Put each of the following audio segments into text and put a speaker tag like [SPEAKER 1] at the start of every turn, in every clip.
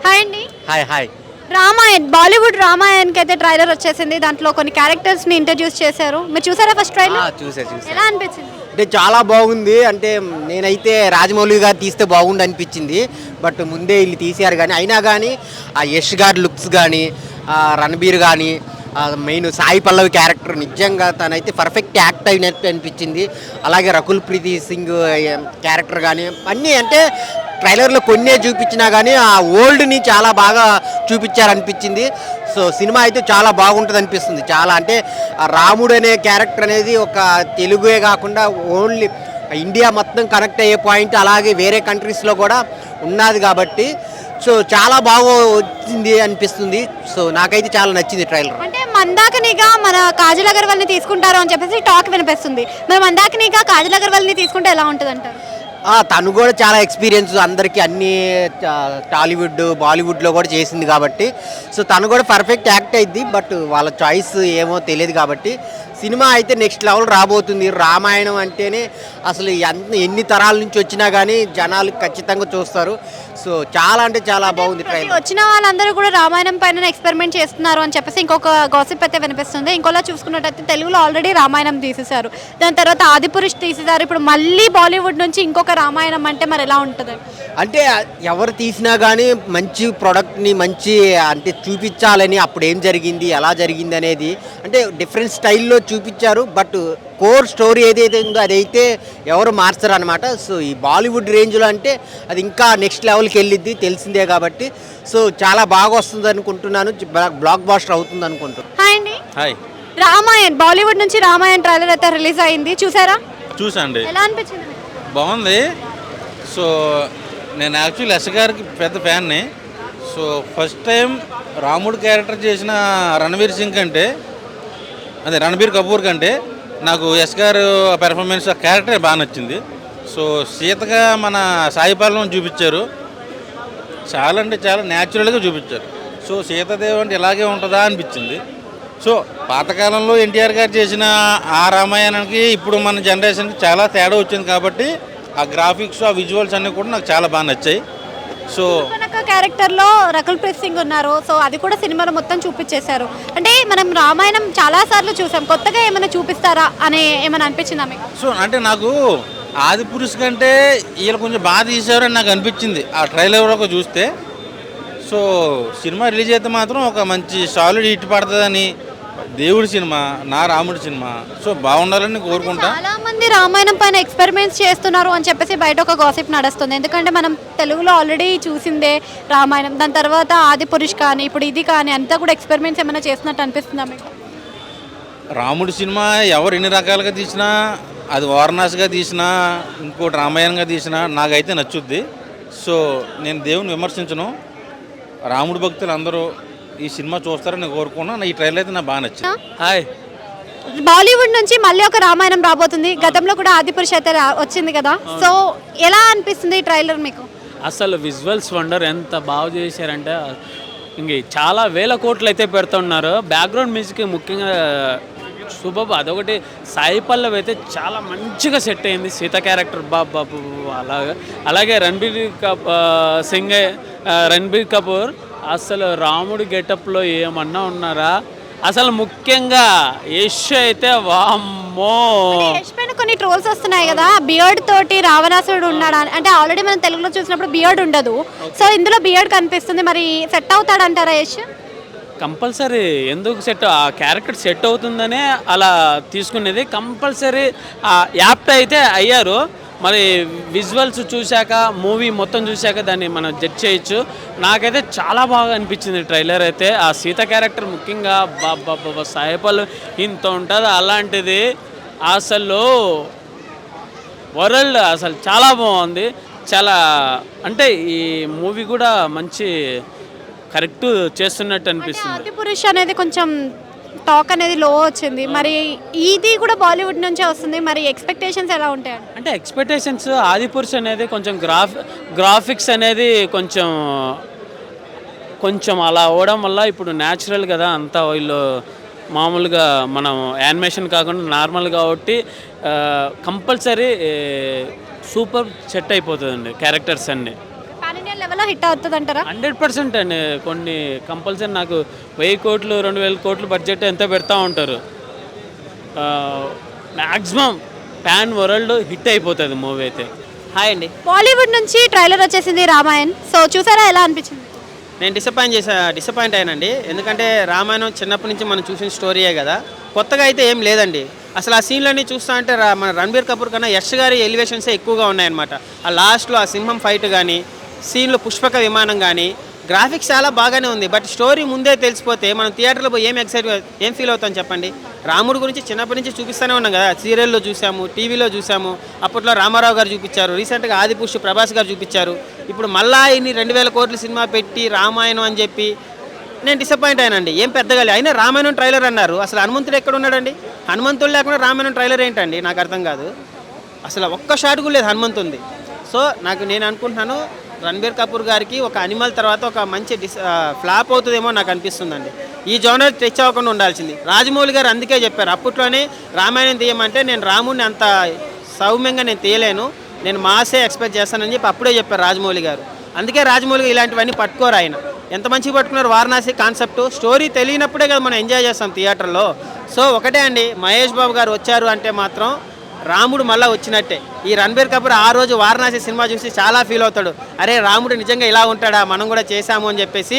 [SPEAKER 1] Hi అండి.
[SPEAKER 2] Hi hi.
[SPEAKER 1] Ramayan, Bollywood రామాయణ్కి అయితే ట్రైలర్ వచ్చేసింది. దాంట్లో కొన్ని క్యారెక్టర్స్ని ఇంట్రడ్యూస్ చేశారు. మీరు చూసారా ఫస్ట్ ట్రైలర్?
[SPEAKER 2] చూసా.
[SPEAKER 1] ఎలా అనిపించింది?
[SPEAKER 2] అంటే చాలా బాగుంది. అంటే నేనైతే రాజమౌళి గారు తీస్తే బాగుండు అనిపించింది. బట్ ముందే వీళ్ళు తీసారు. కానీ అయినా కానీ ఆ యష్ గారి లుక్స్ కానీ, రణబీర్ కానీ, మెయిన్ సాయి పల్లవి క్యారెక్టర్ నిజంగా తనైతే పర్ఫెక్ట్ యాక్ట్ అయినట్టు అనిపించింది. అలాగే రకుల్ ప్రీతి సింగ్ క్యారెక్టర్ కానీ అన్నీ అంటే ట్రైలర్లో కొన్నే చూపించినా కానీ ఆ ఓల్డ్ని చాలా బాగా చూపించారనిపించింది. సో సినిమా అయితే చాలా బాగుంటుంది అనిపిస్తుంది. చాలా అంటే ఆ రాముడు అనే క్యారెక్టర్ అనేది ఒక తెలుగే కాకుండా ఓన్లీ ఇండియా మొత్తం కనెక్ట్ అయ్యే పాయింట్, అలాగే వేరే కంట్రీస్లో కూడా ఉన్నది కాబట్టి సో చాలా బాగా వచ్చింది అనిపిస్తుంది. సో నాకైతే చాలా నచ్చింది ట్రైలర్.
[SPEAKER 1] అంటే మందాకినిగా మన కాజల్ అగర్వాల్ని తీసుకుంటారు అని చెప్పేసి టాక్ వినిపిస్తుంది. మరి మందాకినిగా కాజల్ అగర్వాల్ని తీసుకుంటే ఎలా ఉంటుంది అంటారు?
[SPEAKER 2] తను కూడా చాలా ఎక్స్పీరియన్స్ అందరికీ అన్ని టాలీవుడ్ బాలీవుడ్లో కూడా చేసింది కాబట్టి సో తను కూడా పర్ఫెక్ట్ యాక్ట్ అయింది. బట్ వాళ్ళ చాయిస్ ఏమో తెలియదు కాబట్టి సినిమా అయితే నెక్స్ట్ లెవెల్ రాబోతుంది. రామాయణం అంటేనే అసలు ఎన్ని తరాల నుంచి వచ్చినా కానీ జనాలు ఖచ్చితంగా చూస్తారు. సో చాలా అంటే చాలా బాగుంది ట్రైలర్.
[SPEAKER 1] వచ్చిన వాళ్ళందరూ కూడా రామాయణం పైన ఎక్స్పెరిమెంట్ చేస్తున్నారు అని చెప్పేసి ఇంకొక గాసిప్ అయితే వినిపిస్తుంది. ఇంకోలా చూసుకున్నట్టయితే తెలుగులో ఆల్రెడీ రామాయణం తీసేశారు, దాని తర్వాత ఆదిపురుష్ తీసేశారు. ఇప్పుడు మళ్ళీ బాలీవుడ్ నుంచి ఇంకొక రామాయణం అంటే మరి ఎలా ఉంటుంది?
[SPEAKER 2] అంటే ఎవరు తీసినా కానీ మంచి ప్రోడక్ట్ని మంచి అంటే చూపించాలని, అప్పుడు ఏం జరిగింది ఎలా జరిగింది అనేది అంటే డిఫరెంట్ స్టైల్లో చూపించారు. బట్ కోర్ స్టోరీ ఏదైతే ఉందో అదైతే ఎవరు మార్చరు అనమాట. సో ఈ బాలీవుడ్ రేంజ్లో అంటే అది ఇంకా నెక్స్ట్ లెవెల్కి వెళ్ళిద్ది తెలిసిందే కాబట్టి సో చాలా బాగా వస్తుంది అనుకుంటున్నాను. బ్లాక్ బాస్టర్ అవుతుంది అనుకుంటున్నాను.
[SPEAKER 1] హాయ్ అండి.
[SPEAKER 3] హాయ్.
[SPEAKER 1] రామాయణ్, బాలీవుడ్ నుంచి రామాయణ్ ట్రైలర్ అయితే రిలీజ్ అయింది, చూసారా?
[SPEAKER 3] చూసండి,
[SPEAKER 1] ఎలా అనిపించింది?
[SPEAKER 3] బాగుంది. సో నేను యాక్చువల్లీ ఎస్ గారికి పెద్ద ఫ్యాన్ని. సో ఫస్ట్ టైం రాముడు క్యారెక్టర్ చేసిన రణబీర్ సింగ్ కంటే, అదే రణబీర్ కపూర్ కంటే నాకు ఎస్ గారు పెర్ఫార్మెన్స్ ఆ క్యారెక్టర్ బాగా నచ్చింది. సో సీతగా మన సాయి పల్లవిని చూపించారు. చాలా అంటే చాలా న్యాచురల్గా చూపించారు. సో సీతాదేవి అంటే ఇలాగే ఉంటుందా అనిపించింది. సో పాతకాలంలో ఎన్టీఆర్ గారు చేసిన ఆ రామాయణానికి ఇప్పుడు మన జనరేషన్కి చాలా తేడా వచ్చింది కాబట్టి ఆ గ్రాఫిక్స్ ఆ విజువల్స్ అన్నీ కూడా నాకు చాలా బాగా నచ్చాయి. సో
[SPEAKER 1] క్యారెక్టర్లో రకుల్ ప్రీత్ సింగ్ ఉన్నారు. సో అది కూడా సినిమాలో మొత్తం చూపించేశారు. అంటే మనం రామాయణం చాలా సార్లు చూసాం, కొత్తగా ఏమైనా చూపిస్తారా అని ఏమైనా అనిపించిందా మీకు?
[SPEAKER 3] సో అంటే నాకు ఆది పురుష్ కంటే వీళ్ళు కొంచెం బాగా తీశారని నాకు అనిపించింది ఆ ట్రైలర్ చూస్తే. సో సినిమా రిలీజ్ అయితే మాత్రం ఒక మంచి సాలిడ్ హిట్ పడుతుందని, దేవుడి సినిమా, నా రాముడి సినిమా, సో బాగుండాలని కోరుకుంటా.
[SPEAKER 1] చాలా మంది రామాయణం పైన ఎక్స్పెరిమెంట్స్ చేస్తున్నారు అని చెప్పేసి బయట ఒక గాసిప్ నడుస్తుంది. ఎందుకంటే మనం తెలుగులో ఆల్రెడీ చూసిందే రామాయణం, దాని తర్వాత ఆది పురుష్ కానీ ఇప్పుడు ఇది కానీ అంతా కూడా ఎక్స్పెరిమెంట్స్ ఏమైనా చేస్తున్నట్టు అనిపిస్తుందా మీకు?
[SPEAKER 3] రాముడి సినిమా ఎవరు ఎన్ని రకాలుగా తీసినా, అది వారణాసిగా తీసినా ఇంకోటి రామాయణంగా తీసినా నాకైతే నచ్చుద్ది. సో నేను దేవుని విమర్శించను. రాముడి భక్తులు అందరూ ఈ సినిమా చూస్తారని నేను కోరుకున్నాను. ఈ ట్రైలర్ అయితే నాకు బాగా నచ్చింది. హాయ్.
[SPEAKER 1] బాలీవుడ్ నుంచి మళ్ళీ ఒక రామాయణం రాబోతుంది. గతంలో కూడా ఆదిపురుష్ అయితే వచ్చింది కదా, సో ఎలా అనిపిస్తుంది ఈ ట్రైలర్ మీకు?
[SPEAKER 4] అసలు విజువల్స్ వండర్ ఎంత బాగా చేశారంటే ఇంక చాలా వేల కోట్లు అయితే పెడుతున్నారు. బ్యాక్గ్రౌండ్ మ్యూజిక్ ముఖ్యంగా సూపర్. అదొకటి సాయి పల్లవి అయితే చాలా మంచిగా సెట్ అయింది సీత క్యారెక్టర్. బాబు అలాగే రణబీర్ కపూర్ అసలు రాముడి గెటప్లో ఏమన్నా ఉన్నారా? అసలు ముఖ్యంగా యష్ అయితే వామ్మో.
[SPEAKER 1] యష్ పైన కొన్ని ట్రోల్స్ వస్తున్నాయి కదా, బియర్డ్ తోటి రావణాసురుడు ఉన్నాడా అంటే ఆల్రెడీ మనం తెలుగులో చూసినప్పుడు బియర్డ్ ఉండదు, సో ఇందులో బియర్డ్ కనిపిస్తుంది. మరి సెట్ అవుతాడంటారా యష్?
[SPEAKER 4] కంపల్సరీ. ఎందుకు సెట్, ఆ క్యారెక్టర్ సెట్ అవుతుందనే అలా తీసుకునేది. కంపల్సరీ యాప్ట్ అయితే అయ్యారు. మరి విజువల్స్ చూశాక, మూవీ మొత్తం చూశాక దాన్ని మనం జడ్జ్ చేయొచ్చు. నాకైతే చాలా బాగా అనిపించింది ట్రైలర్ అయితే. ఆ సీత క్యారెక్టర్ ముఖ్యంగా బాబా సాయిపల్లి ఇంత ఉంటుంది, అలాంటిది అసలు వరల్డ్ అసలు చాలా బాగుంది. చాలా అంటే ఈ మూవీ కూడా మంచి కరెక్ట్ చేస్తున్నట్టు అనిపిస్తుంది.
[SPEAKER 1] ఆదిపురుష్ అనేది కొంచెం టాక్ అనేది లో వచ్చింది, మరి ఇది కూడా బాలీవుడ్ నుంచే వస్తుంది, మరి ఎక్స్పెక్టేషన్స్ ఎలా ఉంటాయి?
[SPEAKER 4] అంటే ఎక్స్పెక్టేషన్స్ ఆదిపురుష్ అనేది కొంచెం గ్రాఫిక్స్ అనేది కొంచెం అలా అవడం వల్ల ఇప్పుడు న్యాచురల్ కదా అంతా, వీళ్ళు మామూలుగా మనం యానిమేషన్ కాకుండా నార్మల్ కాబట్టి కంపల్సరీ సూపర్ సెట్ అయిపోతుందండి క్యారెక్టర్స్ అన్నీ.
[SPEAKER 1] లెవెల్లో హిట్ అవుతుంది అంటారా?
[SPEAKER 4] 100% అండి. కొన్ని కంపల్సరీ నాకు 1000 కోట్లు 2000 కోట్లు బడ్జెట్ ఎంత పెడతా ఉంటారు, మ్యాక్సిమం ప్యాన్ వరల్డ్ హిట్ అయిపోతుంది మూవీ అయితే.
[SPEAKER 5] హాయ్ అండి.
[SPEAKER 1] బాలీవుడ్ నుంచి ట్రైలర్ వచ్చేసింది రామాయణ్. సో చూసారా, ఎలా అనిపించింది?
[SPEAKER 5] నేను డిసప్పాయింట్ అయ్యానండి. ఎందుకంటే రామాయణం చిన్నప్పటి నుంచి మనం చూసిన స్టోరీయే కదా, కొత్తగా అయితే ఏం లేదండి. అసలు ఆ సీన్లన్నీ చూస్తా అంటే మన రణబీర్ కపూర్ కన్నా యష్ గారి ఎలివేషన్సే ఎక్కువగా ఉన్నాయన్నమాట. ఆ లాస్ట్లో ఆ సింహం ఫైట్ కానీ, సీన్లో పుష్పక విమానం కానీ, గ్రాఫిక్స్ చాలా బాగానే ఉంది. బట్ స్టోరీ ముందే తెలిసిపోతే మనం థియేటర్లో పోయి ఏం ఫీల్ అవుతాం చెప్పండి. రాముడు గురించి చిన్నప్పటి నుంచి చూపిస్తూనే ఉన్నాం కదా, సీరియల్లో చూసాము, టీవీలో చూసాము. అప్పట్లో రామారావు గారు చూపించారు, రీసెంట్గా ఆదిపురుషు ప్రభాస్ గారు చూపించారు. ఇప్పుడు మళ్ళా ఇన్ని 2000 కోట్ల సినిమా పెట్టి రామాయణం అని చెప్పి నేను డిసప్పాయింట్ అయినండి. ఏం పెద్దగా అయినా రామాయణం ట్రైలర్ అన్నారు. అసలు హనుమంతుడు ఎక్కడ ఉన్నాడండి? హనుమంతుడు లేకుండా రామాయణం ట్రైలర్ ఏంటండి? నాకు అర్థం కాదు. అసలు ఒక్క షాట్ కూడా లేదు హనుమంతుంది. సో నేను అనుకుంటున్నాను రణబీర్ కపూర్ గారికి ఒక అనిమల్ తర్వాత ఒక మంచి ఫ్లాప్ అవుతుందేమో నాకు అనిపిస్తుందండి. ఈ జోనర్ తెచ్ అవ్వకుండా ఉండాల్సింది. రాజమౌళి గారు అందుకే చెప్పారు, అప్పట్లోనే రామాయణం తీయమంటే నేను రాముడిని అంత సౌమ్యంగా నేను తీయలేను, నేను మాసే ఎక్స్పెక్ట్ చేస్తానని చెప్పి అప్పుడే చెప్పారు రాజమౌళి గారు. అందుకే రాజమౌళి ఇలాంటివన్నీ పట్టుకోరు. ఆయన ఎంత మంచిగా పట్టుకున్నారు. వారణాసి కాన్సెప్ట్ స్టోరీ తెలియనప్పుడే కదా మనం ఎంజాయ్ చేస్తాం థియేటర్లో. సో ఒకటే అండి, మహేష్ బాబు గారు వచ్చారు అంటే మాత్రం రాముడు మళ్ళీ వచ్చినట్టే. ఈ రణబీర్ కపూర్ ఆ రోజు వారణాసి సినిమా చూసి చాలా ఫీల్ అవుతాడు, అరే రాముడు నిజంగా ఇలా ఉంటాడా, మనం కూడా చేశాము అని చెప్పేసి.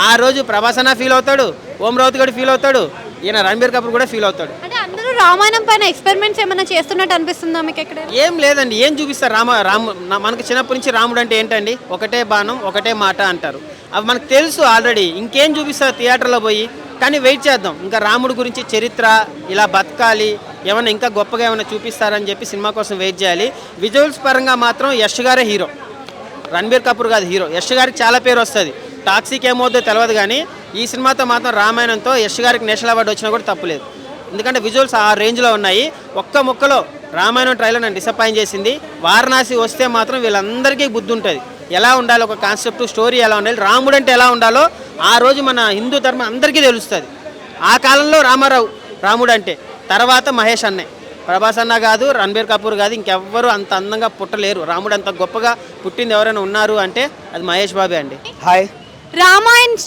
[SPEAKER 5] ఆ రోజు ప్రభాస్ అన్న ఫీల్ అవుతాడు, ఓం రావుత్ కూడా ఫీల్ అవుతాడు, ఈయన రణబీర్ కపూర్ కూడా ఫీల్ అవుతాడు.
[SPEAKER 1] అంటే అందరూ రామాయణం పైన ఎక్స్పెరిమెంట్స్ ఏమైనా చేస్తున్నట్టు అనిపిస్తుందా మీకు ఎక్కడ?
[SPEAKER 5] ఏం లేదండి, ఏం చూపిస్తారు? మనకు చిన్నప్పటి నుంచి రాముడు అంటే ఏంటండి, ఒకటే బాణం ఒకటే మాట అంటారు. అవి మనకు తెలుసు ఆల్రెడీ. ఇంకేం చూపిస్తారు థియేటర్లో పోయి? కానీ వెయిట్ చేద్దాం, ఇంకా రాముడు గురించి చరిత్ర, ఇలా బతకాలి, ఏమన్నా ఇంకా గొప్పగా ఏమైనా చూపిస్తారని చెప్పి సినిమా కోసం వెయిట్ చేయాలి. విజువల్స్ పరంగా మాత్రం యష్ గారే హీరో, రణబీర్ కపూర్ కాదు హీరో. యష్ గారికి చాలా పేరు వస్తుంది, టాక్సీకి ఏమవుతుందో తెలియదు. కానీ ఈ సినిమాతో మాత్రం రామాయణంతో యష్ గారికి నేషనల్ అవార్డు వచ్చినా కూడా తప్పులేదు. ఎందుకంటే విజువల్స్ ఆ రేంజ్లో ఉన్నాయి. ఒక్క ముక్కలో రామాయణం ట్రైలర్ నన్ను డిసప్పాయింట్ చేసింది. వారణాసి వస్తే మాత్రం వీళ్ళందరికీ బుద్ధి ఉంటుంది, ఎలా ఉండాలి, ఒక కాన్సెప్ట్ స్టోరీ ఎలా ఉండాలి, రాముడు అంటే ఎలా ఉండాలో ఆ రోజు మన హిందూ ధర్మం అందరికీ తెలుస్తుంది. ఆ కాలంలో రాముడు అంటే, తర్వాత మహేష్ అన్నే, ప్రభాస్ అన్న కాదు, రణబీర్ కపూర్ కాదు, ఇంకెవ్వరు అంత అందంగా పుట్టలేరు. రాముడు అంత గొప్పగా పుట్టింది ఎవరైనా ఉన్నారు అంటే అది మహేష్ బాబే అండి.
[SPEAKER 6] హాయ్.
[SPEAKER 1] రామాయణ్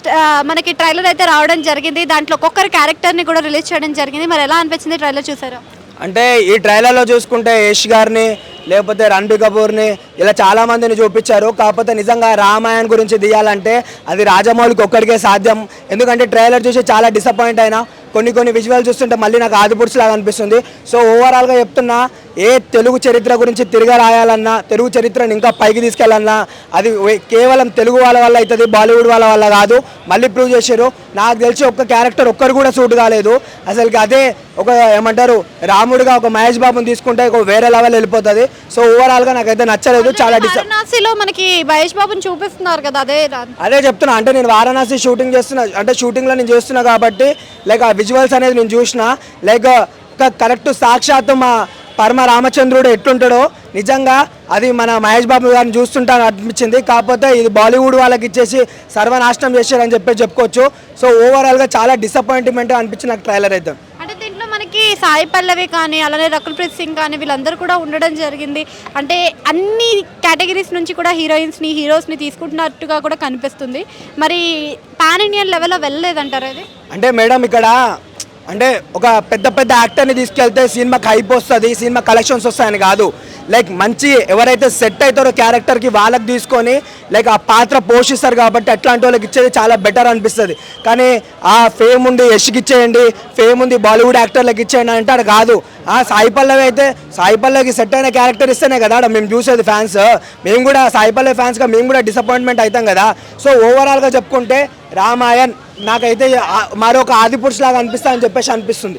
[SPEAKER 1] మనకి ట్రైలర్ అయితే రావడం జరిగింది, దాంట్లో ఒక్కొక్కరి క్యారెక్టర్ని కూడా రిలీజ్ చేయడం జరిగింది. మరి ఎలా అనిపించింది ట్రైలర్ చూసారా?
[SPEAKER 6] అంటే ఈ ట్రైలర్లో చూసుకుంటే యష్ గారిని లేకపోతే రణబీర్ కపూర్ని ఇలా చాలామందిని చూపించారు. కాకపోతే నిజంగా రామాయణ్ గురించి తీయాలంటే అది రాజమౌళికి ఒక్కడికే సాధ్యం. ఎందుకంటే ట్రైలర్ చూసి చాలా డిసప్పాయింట్ అయినా. కొన్ని విజువల్ చూస్తుంటే మళ్ళీ నాకు ఆదిపురుషు లాగా అనిపిస్తుంది. సో ఓవరాల్గా చెప్తున్నా, ఏ తెలుగు చరిత్ర గురించి తిరిగి రాయాలన్నా, తెలుగు చరిత్రను ఇంకా పైకి తీసుకెళ్ళాలన్నా అది కేవలం తెలుగు వాళ్ళ వల్ల అవుతుంది, బాలీవుడ్ వాళ్ళ వల్ల కాదు. మళ్ళీ ప్రూవ్ చేశారు. నాకు తెలిసి ఒక్క క్యారెక్టర్ ఒక్కరు కూడా సూట్ కాలేదు అసలుకి. అదే ఒక ఏమంటారు, రాముడిగా ఒక మహేష్ బాబుని తీసుకుంటే ఒక వేరే లెవెల్ వెళ్ళిపోతుంది. సో ఓవరాల్గా నాకైతే నచ్చలేదు. చాలా
[SPEAKER 1] వారణాసిలో మనకి మహేష్ బాబుని చూపిస్తున్నారు కదా, అదే
[SPEAKER 6] చెప్తున్నా. అంటే నేను వారణాసి షూటింగ్ చేస్తున్నా, అంటే షూటింగ్లో నేను చేస్తున్నా కాబట్టి లైక్ ఆ విజువల్స్ అనేది నేను చూసిన. లైక్ కరెక్ట్ సాక్షాత్తు మా పరమ రామచంద్రుడు ఎట్లుంటాడో నిజంగా అది మన మహేష్ బాబు గారిని చూస్తుంటాను అనిపించింది. కాకపోతే ఇది బాలీవుడ్ వాళ్ళకి ఇచ్చేసి సర్వనాశనం చేశారని చెప్పుకోవచ్చు. సో ఓవరాల్గా చాలా డిసప్పాయింట్మెంట్ అనిపించింది నాకు ట్రైలర్ అయితే.
[SPEAKER 1] అంటే దీంట్లో మనకి సాయి పల్లవి కానీ అలానే రకుల్ ప్రీత్ సింగ్ కానీ వీళ్ళందరూ కూడా ఉండడం జరిగింది. అంటే అన్ని కేటగిరీస్ నుంచి కూడా హీరోస్ని తీసుకుంటున్నట్టుగా కూడా కనిపిస్తుంది. మరి పాన్ ఇండియన్ లెవెల్లో వెళ్ళలేదంటారు అది?
[SPEAKER 6] అంటే మేడం ఇక్కడ అంటే ఒక పెద్ద యాక్టర్ని తీసుకెళ్తే సినిమాకి హైప్ వస్తుంది, సినిమా కలెక్షన్స్ వస్తాయని కాదు. లైక్ మంచి ఎవరైతే సెట్ అవుతారో క్యారెక్టర్కి వాళ్ళకి తీసుకొని లైక్ ఆ పాత్ర పోషిస్తారు కాబట్టి అట్లాంటి వాళ్ళకి ఇచ్చేది చాలా బెటర్ అనిపిస్తుంది. కానీ ఆ ఫేమ్ ఉంది యష్కి ఇచ్చేయండి, ఫేమ్ ఉంది బాలీవుడ్ యాక్టర్లకు ఇచ్చేయండి అంటే అది కాదు. సాయి పల్లవి అయితే సాయి పల్లవికి సెట్ అయిన క్యారెక్టర్ ఇస్తేనే కదా మేము చూసేది ఫ్యాన్స్. మేము కూడా సాయి పల్లవి ఫ్యాన్స్గా మేము కూడా డిసప్పాయింట్మెంట్ అవుతాం కదా. సో ఓవరాల్గా చెప్పుకుంటే రామాయణ్ నాకైతే మరొక ఆదిపురుషులాగా అనిపిస్తా అని చెప్పేసి అనిపిస్తుంది.